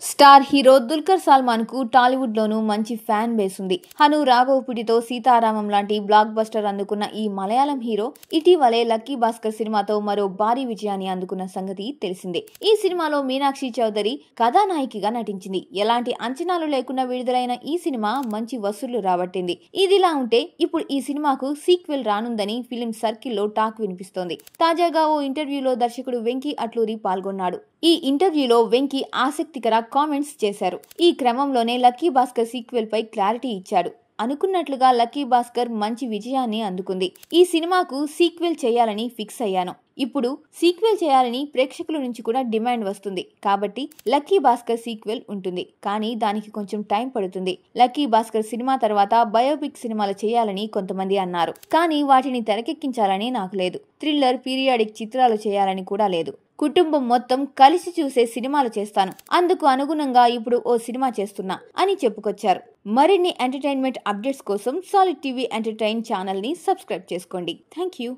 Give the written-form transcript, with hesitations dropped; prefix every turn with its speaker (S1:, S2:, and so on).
S1: Star hero Dulquer Salman కు టాలీవుడ్ లోనూ మంచి ఫ్యాన్ బేస్ ఉంది. హను రాఘవపుడితో సీతారామం లాంటి బ్లాక్ బస్టర్ అందుకున్న ఈ మలయాళం హీరో ఇటీవలే లక్కీ భాస్కర్ సినిమాతో మరో భారీ విజయాన్ని అందుకున్న సంగతి తెలిసిందే. ఈ సినిమాలో మీనాక్షి చౌదరి కథానాయికగా నటించింది. ఎలాంటి అంచనాలు లేకుండా విడుదలైన ఈ సినిమా మంచి వసూళ్లు రాబట్టింది. ఇదిలా ఉంటే ఇప్పుడు ఈ సినిమాకు సీక్వెల్ రానుందని ఫిలిం సర్కిల్లో టాక్ వినిపిస్తోంది. తాజాగా ఓ ఇంటర్వ్యూలో దర్శకుడు వెంకీ అట్లూరి పాల్గొన్నాడు. ఈ ఇంటర్వ్యూలో వెంకీ ఆసక్తికర కామెంట్స్ చేశారు. ఈ క్రమంలోనే లక్కీ భాస్కర్ సీక్వెల్ పై క్లారిటీ ఇచ్చాడు. అనుకున్నట్లుగా లక్కీ భాస్కర్ మంచి విజయాన్ని అందుకుంది. ఈ సినిమాకు సీక్వెల్ చేయాలని ఫిక్స్ అయ్యాను. ఇప్పుడు సీక్వెల్ చేయాలని ప్రేక్షకుల నుంచి కూడా డిమాండ్ వస్తుంది. కాబట్టి లక్కీ భాస్కర్ సీక్వెల్ ఉంటుంది. కానీ దానికి కొంచెం టైం పడుతుంది. లక్కీ భాస్కర్ సినిమా తర్వాత బయోపిక్ సినిమాలు చేయాలని కొంతమంది అన్నారు. కానీ వాటిని తెరకెక్కించాలని నాకు లేదు. థ్రిల్లర్, పీరియాడిక్ చిత్రాలు చేయాలని కూడా లేదు. కుటుంబం మొత్తం కలిసి చూసే సినిమాలు చేస్తాను. అందుకు అనుగుణంగా ఇప్పుడు ఓ సినిమా చేస్తున్నా అని చెప్పుకొచ్చారు. మరిన్ని ఎంటర్టైన్మెంట్ అప్డేట్స్ కోసం సాలిడ్ టీవీ ఎంటర్టైన్ ఛానల్ ని సబ్స్క్రైబ్ చేసుకోండి. Thank you.